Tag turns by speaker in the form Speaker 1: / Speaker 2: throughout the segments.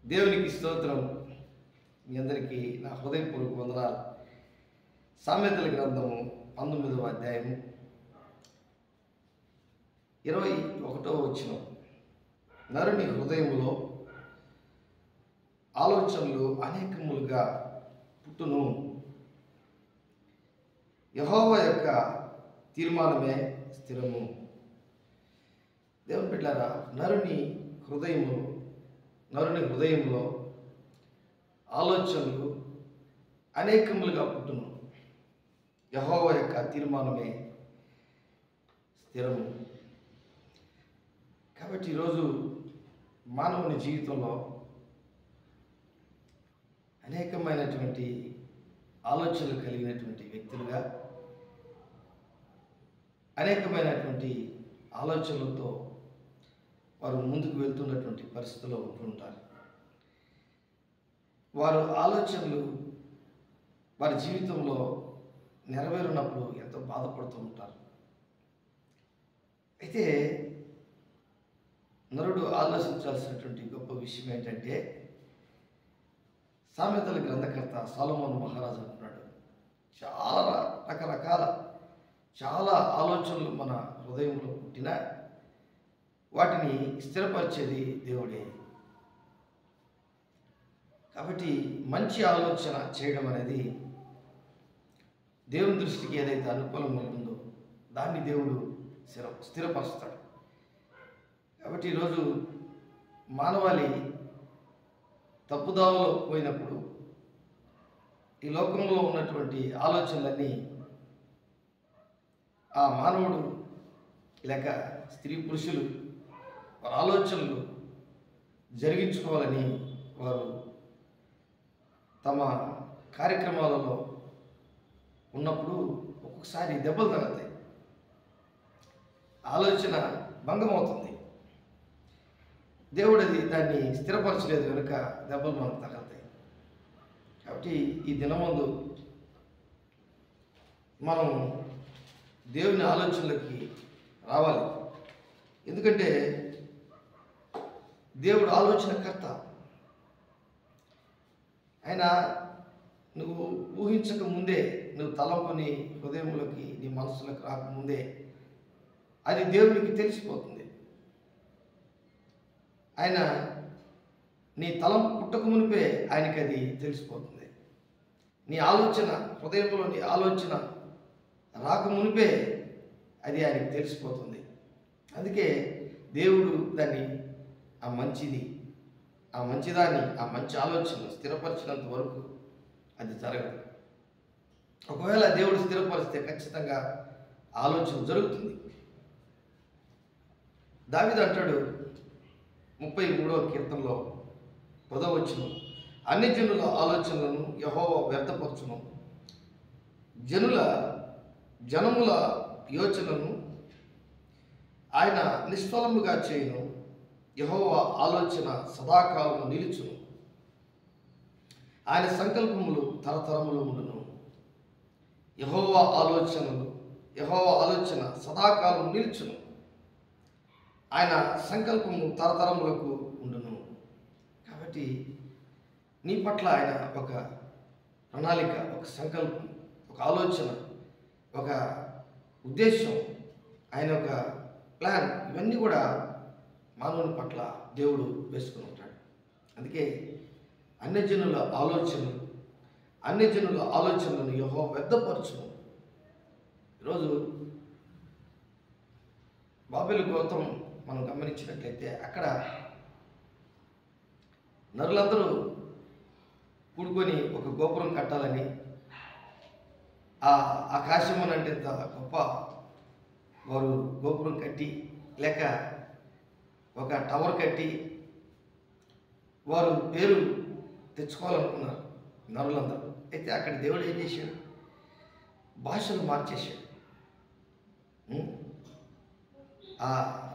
Speaker 1: దేవునికి స్తోత్రం. మీ అందరికీ నా హృదయపూర్వక వందనాలు. సామెతల గ్రంథము 19వ అధ్యాయము 21వ వచనం. నరుని హృదయములో ఆలోచనలు అనేకములుగా పుట్టును, యెహోవా యొక్క తీర్మానమే స్థిరము. దేవుని బిడ్డలారా, నరుని హృదయంలో ఆలోచనలు అనేకములుగా పుట్టును, యెహోవా యొక్క తీర్మానమే స్థిరము. కాబట్టి ఈరోజు మానవుని జీవితంలో అనేకమైనటువంటి ఆలోచనలు కలిగినటువంటి వ్యక్తులుగా, అనేకమైనటువంటి ఆలోచనలతో వారు ముందుకు వెళ్తున్నటువంటి పరిస్థితుల్లో ఉంటుంటారు. వారు ఆలోచనలు వారి జీవితంలో నెరవేరినప్పుడు ఎంతో బాధపడుతూ ఉంటారు. అయితే నరుడు ఆలోచించాల్సినటువంటి గొప్ప విషయం ఏంటంటే, సామెతల గ్రంథకర్త సొలొమోను మహారాజు అంటున్నాడు, చాలా ఆలోచనలు మన హృదయంలో పుట్టినా వాటిని స్థిరపరిచేది దేవుడే. కాబట్టి మంచి ఆలోచన చేయడం అనేది దేవుని దృష్టికి ఏదైతే అనుకూలంగా ఉందో దాన్ని దేవుడు స్థిరపరుస్తాడు. కాబట్టి ఈరోజు మానవాళి తప్పుదావలో పోయినప్పుడు ఈ లోకంలో ఉన్నటువంటి ఆలోచనలన్నీ ఆ మానవుడు లేక స్త్రీ పురుషులు వారి ఆలోచనలు జరిగించుకోవాలని వారు తమ కార్యక్రమాలలో ఉన్నప్పుడు ఒక్కొక్కసారి దెబ్బలు తగులుతాయి, ఆలోచన భంగం అవుతుంది. దేవుడు దాన్ని స్థిరపరచలేదు కనుక దెబ్బలు మనకు తగులుతాయి. కాబట్టి ఈ దినమందు మనం దేవుని ఆలోచనలకి రావాలి. ఎందుకంటే దేవుడు ఆలోచనకర్త. ఆయన నువ్వు ఊహించక ముందే, నువ్వు తలంపుని హృదయంలోకి నీ మనసులోకి రాకముందే అది దేవునికి తెలిసిపోతుంది. ఆయన నీ తలంపు పుట్టక మునిపే ఆయనకి అది తెలిసిపోతుంది. నీ ఆలోచన హృదయంలో నీ ఆలోచన రాకమునిపే అది ఆయనకి తెలిసిపోతుంది. అందుకే దేవుడు దాన్ని ఆ మంచిదాన్ని ఆ మంచి ఆలోచన స్థిరపరిచినంత వరకు అది జరగదు. ఒకవేళ దేవుడు స్థిరపరిస్తే ఖచ్చితంగా ఆలోచన జరుగుతుంది. దావీదు అంటాడు 33వ కీర్తనలో 10వ వచనం, అన్ని జనుల ఆలోచనలను యెహోవా వ్యర్థపరచును, జనముల యోచనను ఆయన నిష్ఫలముగా చేయును, యెహోవా ఆలోచన సదాకాలము నిలుచును, ఆయన సంకల్పములు తరతరములు ఉండును. యెహోవా ఆలోచన సదాకాలం నిలుచును, ఆయన సంకల్పము తరతరములకు ఉండును. కాబట్టి నీ పట్ల ఆయన ఒక ప్రణాళిక, ఒక సంకల్పం, ఒక ఆలోచన, ఒక ఉద్దేశం, ఆయన ఒక ప్లాన్, ఇవన్నీ కూడా మానవుని పట్ల దేవుడు వేసుకుని ఉంటాడు. అందుకే అన్ని జనుల ఆలోచనలను యెహోవా వ్యర్థపరచును. ఈరోజు బాబెలు గోత్రం మనం గమనించినట్లయితే అక్కడ నరులందరూ కూడుకొని ఒక గోపురం కట్టాలని, ఆ ఆకాశం అంటే గొప్ప వారు గోపురం కట్టి లేక ఒక టవర్ కట్టి వారు పేరు తెచ్చుకోవాలనుకున్నారు నరులందరూ. అయితే అక్కడ దేవుడు ఏం చేశాడు? భాషలు మార్చేశాడు. ఆ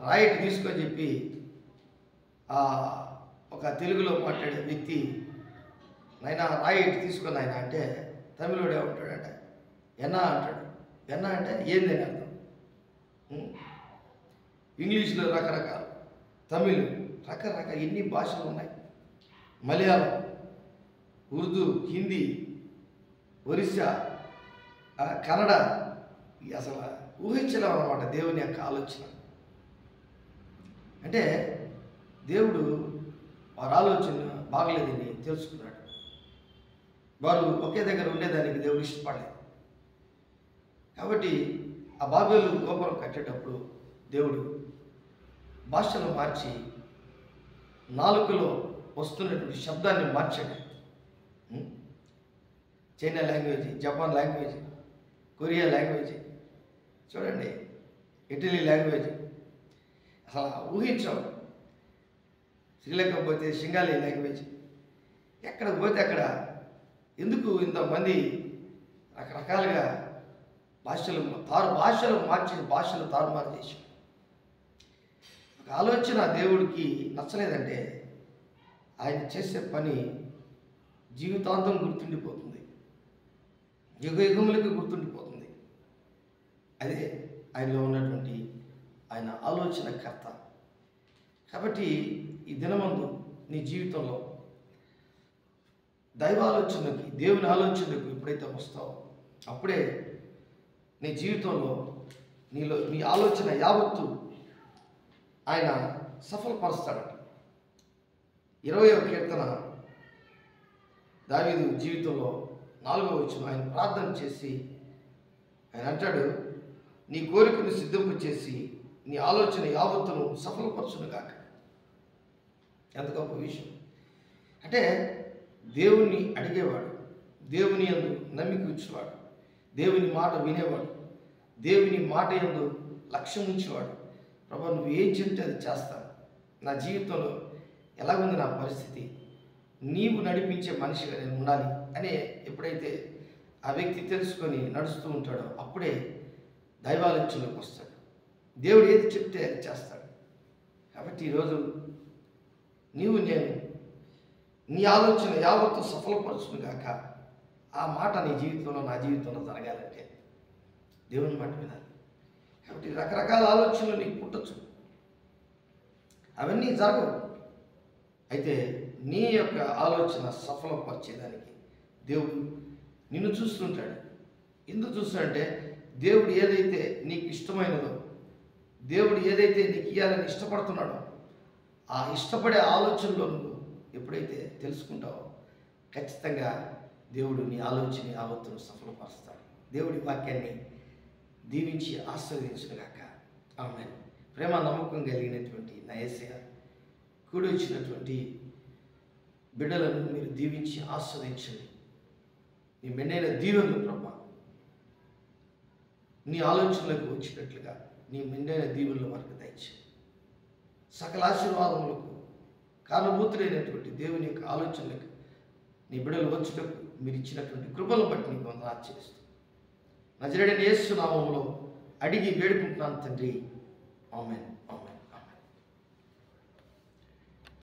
Speaker 1: రాయిట్ తీసుకొని చెప్పి ఒక తెలుగులో మాట్లాడే వ్యక్తి, నాయన రాయిట్ తీసుకొని ఆయన అంటే తమిళోడు ఏమంటాడంటే ఎన్నా అంటాడు. ఎన్నా అంటే ఏందని అర్థం. ఇంగ్లీష్లో రకరకాల, తమిళ్ రకరకాల ఎన్ని భాషలు ఉన్నాయి. మలయాళం, ఉర్దూ, హిందీ, ఒరిస్సా, కన్నడ, అసలు ఊహించలేం అన్నమాట దేవుని యొక్క ఆలోచన. అంటే దేవుడు వారి ఆలోచన బాగలేదని తెలుసుకున్నాడు. వారు ఒకే దగ్గర ఉండేదానికి దేవుడు ఇష్టపడలేదు. కాబట్టి ఆ బాబేలు గోపురం కట్టేటప్పుడు దేవుడు భాషను మార్చి నాలుకలో వస్తున్నటువంటి శబ్దాన్ని మార్చాడు. China language, Japan language, Korea language, చూడండి ఇటలీ లాంగ్వేజ్, అసలు ఊహించాం. శ్రీలంక పోతే సింగాలీ లాంగ్వేజ్, ఎక్కడ పోతే అక్కడ. ఎందుకు ఇంతమంది రకరకాలుగా భాషలు మార్చి భాషలు తారుమారు చేశాం. ఒక ఆలోచన దేవుడికి నచ్చలేదంటే ఆయన చేసే పని జీవితాంతం గుర్తుండిపోతుంది, యుగ యుగములకి గుర్తుండిపోతుంది. అదే ఆయనలో ఉన్నటువంటి ఆయన ఆలోచనకర్త. కాబట్టి ఈ దినమందు నీ జీవితంలో దైవాలోచనకి, దేవుని ఆలోచనకు ఎప్పుడైతే వస్తావో అప్పుడే నీ జీవితంలో నీ ఆలోచన యావత్తు ఆయన సఫలపరుస్తాడట. 20వ కీర్తన దావీదు జీవితంలో 4వ వచనం ఆయన ప్రార్థన చేసి ఆయన అంటాడు, నీ కోరికను సిద్ధింపు చేసి నీ ఆలోచన యావత్తును సఫలపరచును గాక. ఎంత గొప్ప విషయం! అంటే దేవుణ్ణి అడిగేవాడు, దేవుని యందు నమ్మిక ఉంచేవాడు, దేవుని మాట వినేవాడు, దేవుని మాట యందు లక్ష్యం ఉంచేవాడు. ప్రభు నువ్వు ఏం చెప్తే అది చేస్తాను, నా జీవితంలో ఎలాగుంది నా పరిస్థితి, నీవు నడిపించే మనిషిగా నేను ఉండాలి అనే ఎప్పుడైతే ఆ వ్యక్తి తెలుసుకొని నడుస్తూ ఉంటాడో అప్పుడే దైవాలోచనలోకి వస్తాడు. దేవుడు ఏది చెప్తే అది చేస్తాడు. కాబట్టి ఈరోజు నేను నీ ఆలోచన యావత్తు సఫలపరచును గాక. ఆ మాట నీ జీవితంలో, నా జీవితంలో జరగాలంటే దేవుని మాట వినాలి. కాబట్టి రకరకాల ఆలోచనలు నీకు పుట్టచ్చు, అవన్నీ జరగవు. అయితే నీ యొక్క ఆలోచన సఫలపరిచేదానికి దేవుడు నిన్ను చూస్తుంటాడు. ఎందుకు చూస్తాడంటే దేవుడు ఏదైతే నీకు ఇష్టమైనదో, దేవుడు ఏదైతే నీకు ఇవ్వాలని ఇష్టపడుతున్నాడో ఆ ఇష్టపడే ఆలోచనలో నువ్వు ఎప్పుడైతే తెలుసుకుంటావో ఖచ్చితంగా దేవుడు నీ ఆలోచన యావత్తును సఫలపరుస్తాడు. దేవుడి వాక్యాన్ని దీవించి ఆశీర్వదించుగాక. ఆమేన్. ప్రేమ నమ్మకం కలిగినటువంటి నా యేసయ్య కూడి వచ్చినటువంటి బిడ్డలను మీరు దీవించి ఆస్వాదించండి. నీ మెండైన దీవెనలు ప్రభా నీ ఆలోచనలకు వచ్చినట్లుగా నీ మెండైన దీవెనలు వారికి దయచేయండి. సకల ఆశీర్వాదములకు కారణభూతులైనటువంటి దేవుని యొక్క ఆలోచనలకు నీ బిడ్డలు వచ్చుటకు మీరు ఇచ్చినటువంటి కృపలను బట్టి నీకు వందనాలు చేస్తూ నజరేయుడైన యేసు నామములో అడిగి వేడుకుంటున్నాను తండ్రి. ఆమేన్. ఆమేన్.